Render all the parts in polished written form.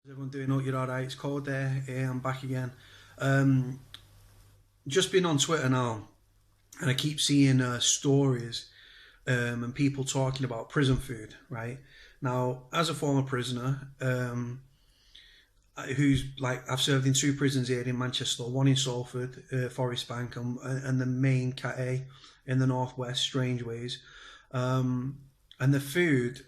Everyone doing? Hope you're alright. It's Cody there. I'm back again. Just been on Twitter now, and I keep seeing stories and people talking about prison food. Right now, as a former prisoner, who's like I've served in two prisons here in Manchester, one in Salford, Forest Bank, and the main Cat A in the northwest, Strangeways. And the food.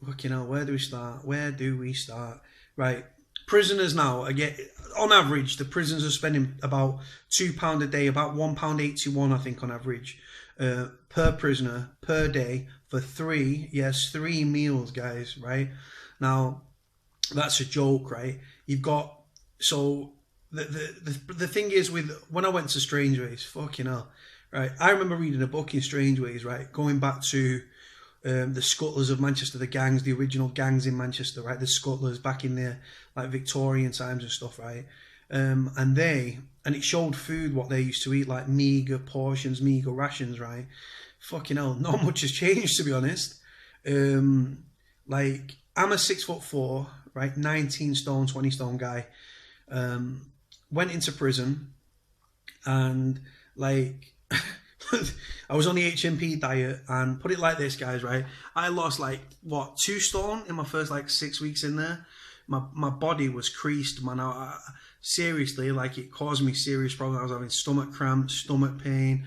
Fucking hell, where do we start? Where do we start? Right, prisoners now, again, on average, the prisons are spending about £2 a day, about £1.81, I think, on average, per prisoner per day for three meals, guys. Right now, that's a joke, right? You've got so the thing is with when I went to Strangeways, fucking hell, right? I remember reading a book in Strangeways, right, going back to the Scuttlers of Manchester, the gangs, the original gangs in Manchester, right? The Scuttlers back in the like Victorian times and stuff, right? And it showed food what they used to eat, like meager portions, meager rations, right? Fucking hell, not much has changed, to be honest. Like I'm a 6'4", right, 19 stone, 20 stone guy. Went into prison and like. I was on the HMP diet, and put it like this, guys, right? I lost like 2 stone in my first like 6 weeks in there. My body was creased, man. Seriously, like it caused me serious problems. I was having stomach cramps, stomach pain,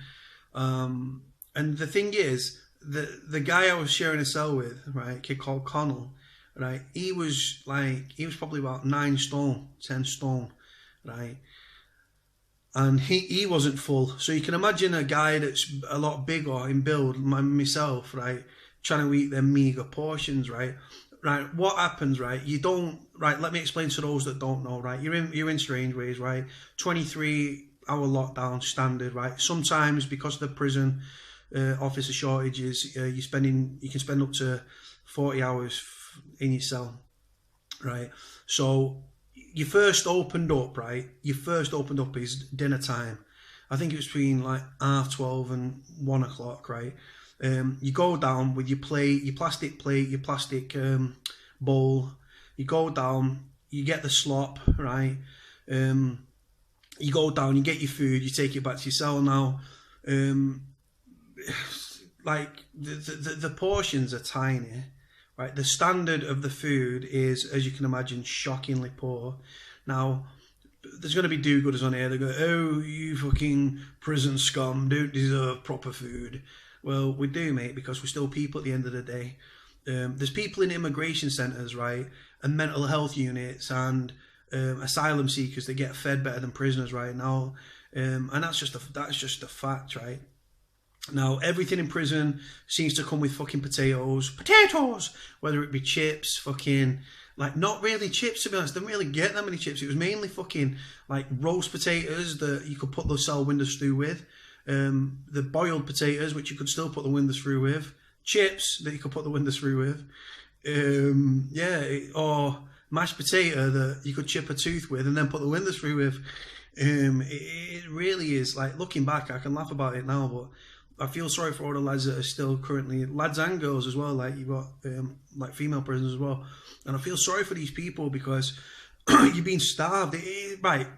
and the thing is, the guy I was sharing a cell with, right, a kid called Connell, right? He was probably about 9 stone, 10 stone, right? And he wasn't full. So you can imagine a guy that's a lot bigger in build, myself, right, trying to eat them meager portions, right? Right, what happens, right? You don't, right, let me explain to those that don't know, right? You're in Strangeways, right? 23-hour lockdown standard, right? Sometimes because of the prison officer shortages, you can spend up to 40 hours in your cell, right? So you first opened up, right? Is dinner time. I think it was between like 12:30 and 1 o'clock, right? You go down with your plate, your plastic plate, your plastic bowl. You go down, you get the slop, right? You go down, you get your food, you take it back to your cell now. Like the portions are tiny. Right, the standard of the food is, as you can imagine, shockingly poor. Now, there's going to be do-gooders on here. They go, "Oh, you fucking prison scum don't deserve proper food." Well, we do, mate, because we're still people at the end of the day. There's people in immigration centres, right, and mental health units and asylum seekers that get fed better than prisoners right now, and that's just a fact, right? Now, everything in prison seems to come with fucking potatoes, whether it be chips, fucking, like, not really chips, to be honest. I didn't really get that many chips. It was mainly fucking, like, roast potatoes that you could put the cell windows through with, the boiled potatoes, which you could still put the windows through with, chips that you could put the windows through with, or mashed potato that you could chip a tooth with and then put the windows through with. It really is, like, looking back, I can laugh about it now, but I feel sorry for all the lads that are still currently, lads and girls as well, like you've got like female prisoners as well, and I feel sorry for these people because you're being starved. Right,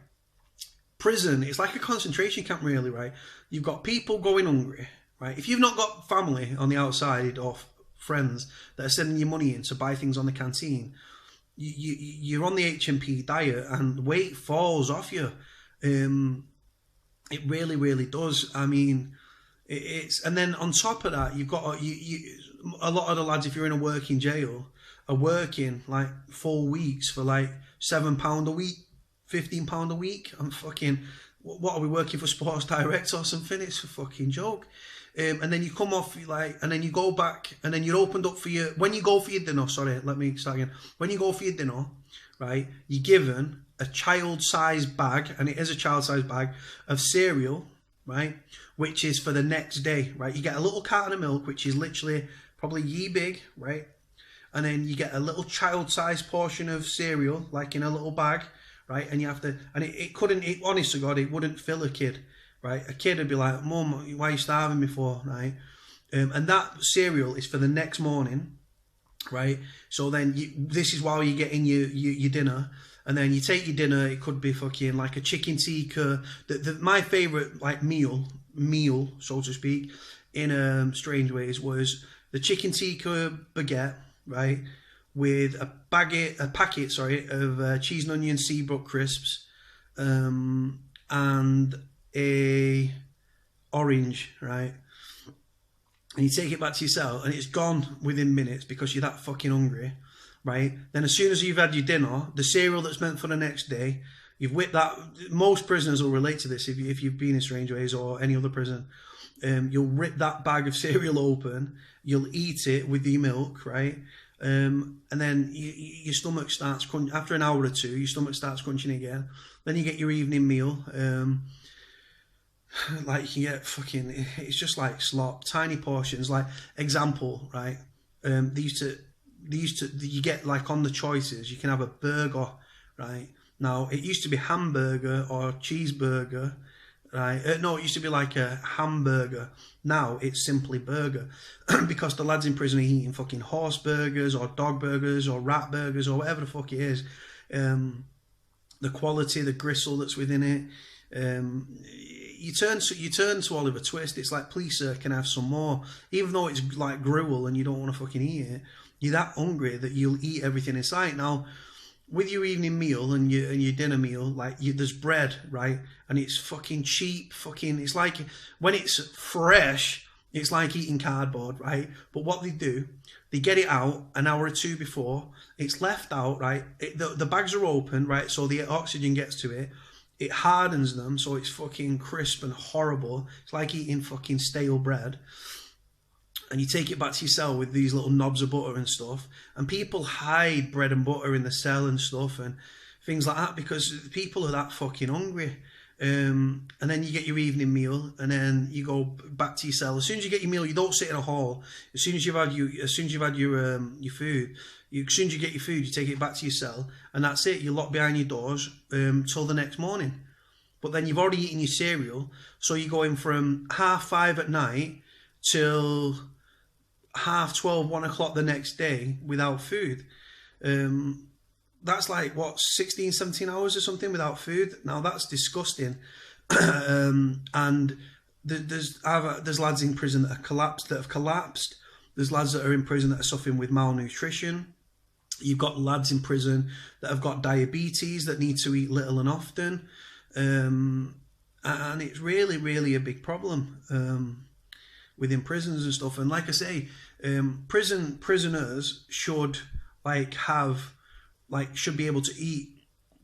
prison, it's like a concentration camp really, right? You've got people going hungry, right? If you've not got family on the outside or friends that are sending you money in to buy things on the canteen, you're on the HMP diet and weight falls off you. It really, really does. I mean, and then on top of that, you've got a lot of the lads, if you're in a working jail, are working like full weeks for like £7 a week, £15 a week. I'm fucking, what are we working for, Sports Direct or something? It's a fucking joke. And then you come off and then you go back, and then you're opened up for when you go for your dinner. Sorry, let me start again. When you go for your dinner, right, you're given a child-sized bag, and it is a child-sized bag of cereal, right, which is for the next day, right? You get a little carton of milk, which is literally probably ye big, right? And then you get a little child-sized portion of cereal, like in a little bag, right? And you have to, and honest to God, it wouldn't fill a kid, right? A kid would be like, "Mum, why are you starving me for?" Right? And that cereal is for the next morning, right? So then this is while you're getting your dinner, and then you take your dinner. It could be fucking like a chicken tikka. My favorite like meal, so to speak, in strange ways, was the chicken tikka baguette, right, with a packet, sorry, of cheese and onion Seabrook crisps, and a orange, right? And you take it back to your cell, and it's gone within minutes because you're that fucking hungry, right? Then as soon as you've had your dinner, the cereal that's meant for the next day, you've whipped that. Most prisoners will relate to this if you've been in Strange Ways or any other prison. You'll rip that bag of cereal open, you'll eat it with your milk, right? And then your stomach starts, after an hour or two, your stomach starts crunching again. Then you get your evening meal. Like you get fucking, it's just like slop, tiny portions. Like example, right? You get like on the choices, you can have a burger, right? Now it used to be hamburger or cheeseburger, right? No, it used to be like a hamburger. Now it's simply burger, because the lads in prison are eating fucking horse burgers or dog burgers or rat burgers or whatever the fuck it is. The quality, the gristle that's within it. You turn to Oliver Twist. It's like, please sir, can I have some more? Even though it's like gruel and you don't want to fucking eat it, you're that hungry that you'll eat everything in sight. Now, with your evening meal and your dinner meal, like there's bread, right? And it's fucking cheap. It's like when it's fresh, it's like eating cardboard, right? But what they do, they get it out an hour or two before. It's left out, right? The bags are open, right? So the oxygen gets to it. It hardens them, so it's fucking crisp and horrible. It's like eating fucking stale bread. And you take it back to your cell with these little knobs of butter and stuff. And people hide bread and butter in the cell and stuff and things like that because people are that fucking hungry. And then you get your evening meal, and then you go back to your cell. As soon as you get your meal, you don't sit in a hall. As soon as you've had your food, as soon as you get your food, you take it back to your cell, and that's it. You lock behind your doors till the next morning. But then you've already eaten your cereal, so you're going from 5:30 at night till 12:30, 1 o'clock the next day without food. That's like, what, 16, 17 hours or something without food? Now, that's disgusting. And there's lads in prison that have collapsed. There's lads that are in prison that are suffering with malnutrition. You've got lads in prison that have got diabetes that need to eat little and often. And it's really, really a big problem within prisons and stuff. And like I say, prisoners should should be able to eat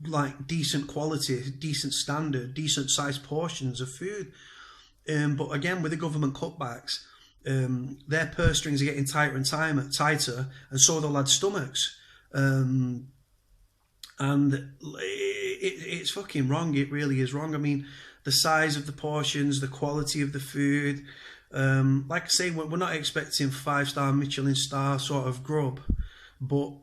like decent quality, decent standard, decent sized portions of food. But again, with the government cutbacks, their purse strings are getting tighter and tighter, and so are the lads' stomachs. And it's fucking wrong. It really is wrong. I mean, the size of the portions, the quality of the food. Like I say, we're not expecting 5-star Michelin star sort of grub, but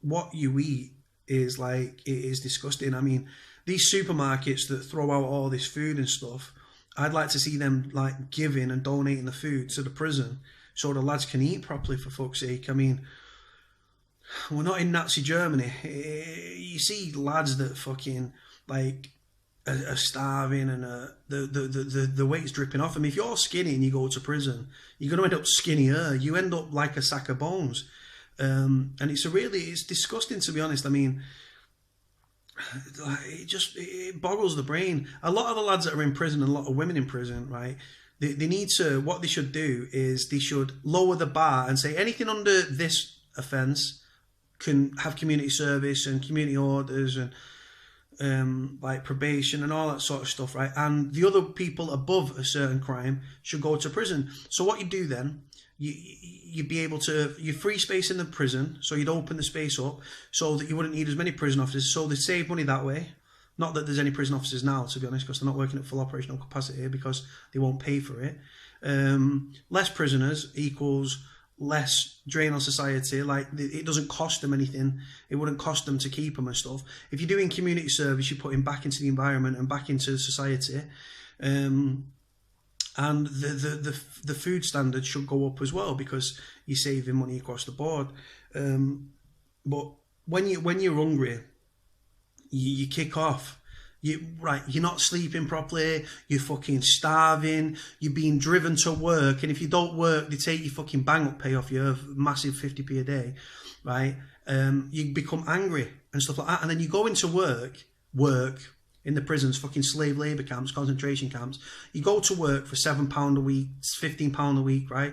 what you eat is it is disgusting. I mean, these supermarkets that throw out all this food and stuff, I'd like to see them like giving and donating the food to the prison so the lads can eat properly, for fuck's sake. I mean, we're not in Nazi Germany. You see lads that fucking are starving and the weight's dripping off. I mean, if you're skinny and you go to prison, you're going to end up skinnier. You end up like a sack of bones. And it's disgusting, to be honest. I mean, it boggles the brain. A lot of the lads that are in prison and a lot of women in prison, right? They need to, what they should do is they should lower the bar and say anything under this offence can have community service and community orders and like probation and all that sort of stuff, right? And the other people above a certain crime should go to prison. So what you do then, you'd be able to, you free space in the prison, so you'd open the space up so that you wouldn't need as many prison officers, so they'd save money that way. Not that there's any prison officers now, to be honest, because they're not working at full operational capacity because they won't pay for it. Less prisoners equals less drain on society. Like, it doesn't cost them anything. It wouldn't cost them to keep them and stuff. If you're doing community service, you're putting back into the environment and back into society. and the food standards should go up as well because you're saving money across the board. But when you're hungry, you kick off. You're not sleeping properly, you're fucking starving, you're being driven to work, and if you don't work, they take your fucking bang up pay off your massive 50p a day, right? You become angry and stuff like that, and then you go into work in the prisons, fucking slave labour camps, concentration camps. You go to work for £7 a week, £15 a week, right?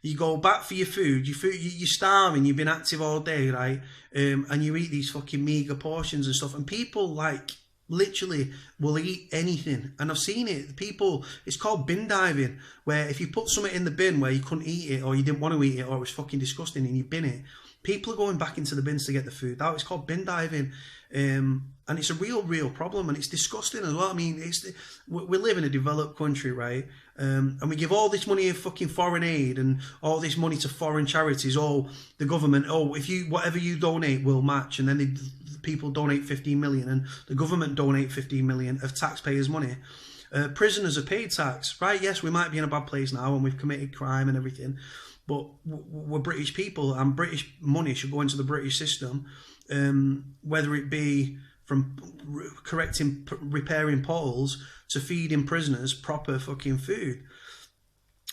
You go back for your food. You're starving. You've been active all day, right? And you eat these fucking meager portions and stuff. And people like literally will eat anything. And I've seen it. People, it's called bin diving, where if you put something in the bin where you couldn't eat it, or you didn't want to eat it, or it was fucking disgusting, and you bin it, people are going back into the bins to get the food. That is called bin diving. And it's a real problem, and it's disgusting as well. I mean, we live in a developed country, right? And we give all this money of fucking foreign aid and all this money to foreign charities. Oh, the government, whatever you donate, we'll match. And then the people donate 15 million, and the government donate 15 million of taxpayers' money. Prisoners are paid tax, right? Yes, we might be in a bad place now, and we've committed crime and everything, but we're British people, and British money should go into the British system, whether it be from repairing potholes to feeding prisoners proper fucking food.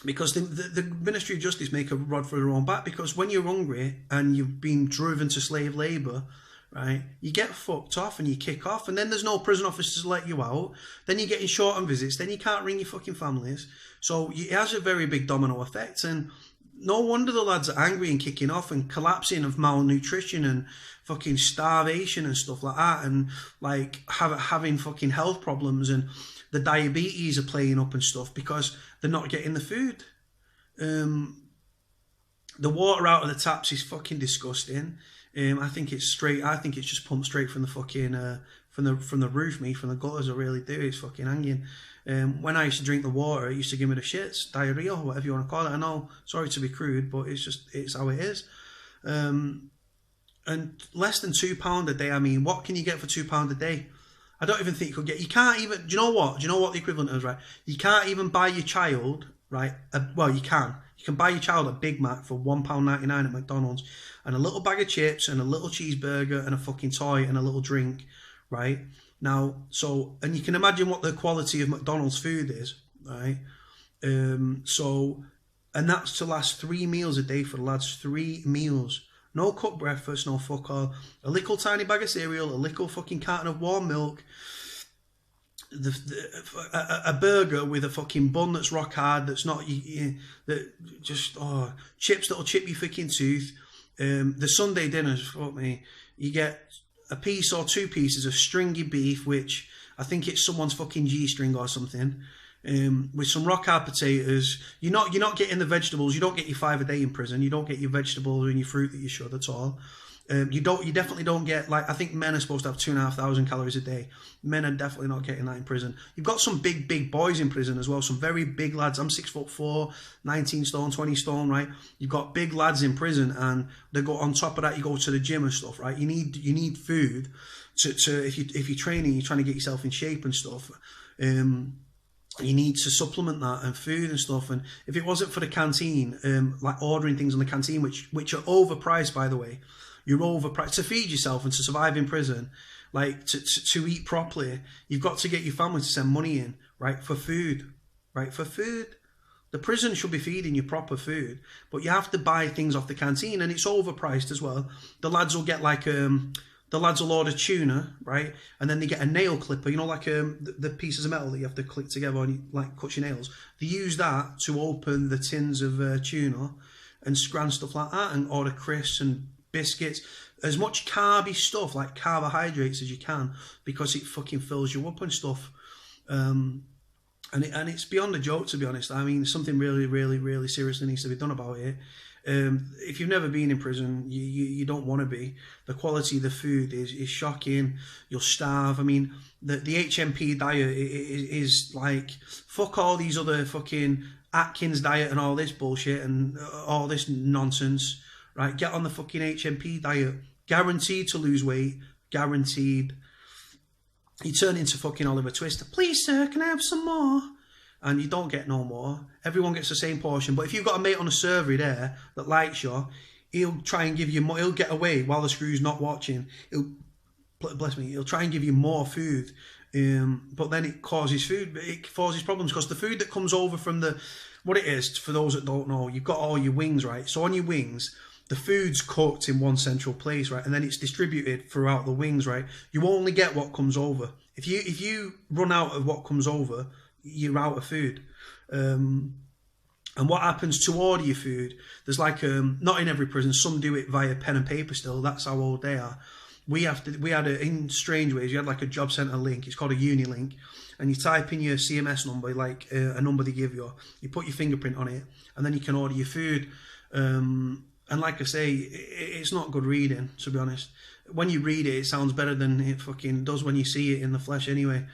Because the Ministry of Justice make a rod for their own back, because when you're hungry and you've been driven to slave labour, right, you get fucked off and you kick off, and then there's no prison officers to let you out, then you're getting short on visits, then you can't ring your fucking families. So it has a very big domino effect, and no wonder the lads are angry and kicking off and collapsing of malnutrition and fucking starvation and stuff like that, and like having fucking health problems, and the diabetes are playing up and stuff because they're not getting the food. The water out of the taps is fucking disgusting. I think it's just pumped straight from the fucking from the roof, from the gutters. I really do. It's fucking hanging. When I used to drink the water, it used to give me the shits, diarrhea, whatever you want to call it. I know, sorry to be crude, but it's how it is. And less than £2 a day. I mean, what can you get for £2 a day? I don't even think you could get. You can't even. Do you know what? Do you know what the equivalent is, right? You can't even buy your child, right? Well, you can. You can buy your child a Big Mac for £1.99 at McDonald's, and a little bag of chips, and a little cheeseburger, and a fucking toy, and a little drink, right? Now, and you can imagine what the quality of McDonald's food is, right? And that's to last 3 meals a day for the lads. 3 meals. No cooked breakfast, no fuck all. A little tiny bag of cereal, a little fucking carton of warm milk, a burger with a fucking bun that's rock hard, that's not, chips that'll chip your fucking tooth. The Sunday dinners, fuck me, you get a piece or 2 pieces of stringy beef, which I think it's someone's fucking G-string or something, with some rock hard potatoes. You're not getting the vegetables. You don't get your 5 a day in prison. You don't get your vegetables and your fruit that you should at all. You definitely don't get, like, I think men are supposed to have 2,500 calories a day. Men are definitely not getting that in prison. You've got some big boys in prison as well, some very big lads. I'm 6'4", 19 stone, 20 stone, right? You've got big lads in prison, and they go on top of that. You go to the gym and stuff, right? You need food to if you're training, you're trying to get yourself in shape and stuff. You need to supplement that and food and stuff. And if it wasn't for the canteen, like ordering things in the canteen, which are overpriced, by the way. You're overpriced to feed yourself and to survive in prison, like to eat properly. You've got to get your family to send money in, right, for food, right, for food. The prison should be feeding you proper food, but you have to buy things off the canteen, and it's overpriced as well. The lads will get like the lads will order tuna, right, and then they get a nail clipper, you know, like the pieces of metal that you have to click together and you, like, cut your nails. They use that to open the tins of tuna and scran stuff like that, and order crisps and biscuits, as much carby stuff, like carbohydrates, as you can, because it fucking fills you up and stuff. And it's beyond a joke, to be honest. I mean, something really seriously needs to be done about it. If you've never been in prison, you don't want to be. The quality of the food is shocking. You'll starve. I mean, the HMP diet is like, fuck all these other fucking Atkins diet and all this bullshit and all this nonsense. Right, get on the fucking HMP diet. Guaranteed to lose weight. Guaranteed. You turn into fucking Oliver Twist. Please, sir, can I have some more? and you don't get no more. Everyone gets the same portion. But if you've got a mate on a server there that likes you, he'll try and give you more. He'll get away while the screw's not watching. He'll try and give you more food. But then it causes problems, because the food that comes over from what it is, for those that don't know, you've got all your wings, right? So on your wings, the food's cooked in one central place, right? And then it's distributed throughout the wings, right? You only get what comes over. If you run out of what comes over, you're out of food. And what happens to order your food, there's like, not in every prison, some do it via pen and paper still, that's how old they are. We had in strange ways, you had like a job centre link, it's called a uni link, and you type in your CMS number, like a number they give you, you put your fingerprint on it, and then you can order your food. And like I say, it's not good reading, to be honest. When you read it, it sounds better than it fucking does when you see it in the flesh anyway.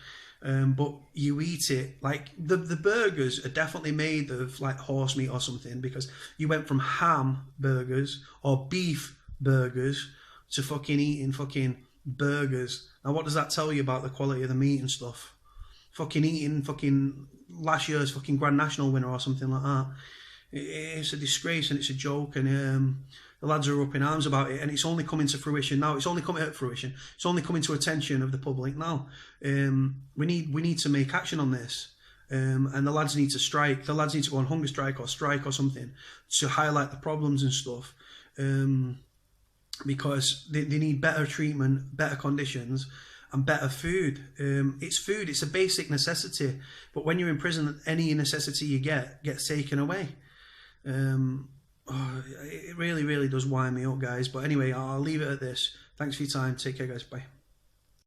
But you eat it, like the burgers are definitely made of like horse meat or something, because you went from ham burgers or beef burgers to fucking eating fucking burgers. Now what does that tell you about the quality of the meat and stuff? Fucking eating fucking last year's fucking Grand National winner or something like that. It's a disgrace and it's a joke, and the lads are up in arms about it, and it's only coming to fruition now. It's only coming to attention of the public now. We need to make action on this, and the lads need to strike. The lads need to go on hunger strike or something to highlight the problems and stuff, because they need better treatment, better conditions, and better food. It's food, it's a basic necessity, but when you're in prison, any necessity you gets taken away. It really does wind me up, guys. But anyway, I'll leave it at this. Thanks for your time. Take care, guys. Bye.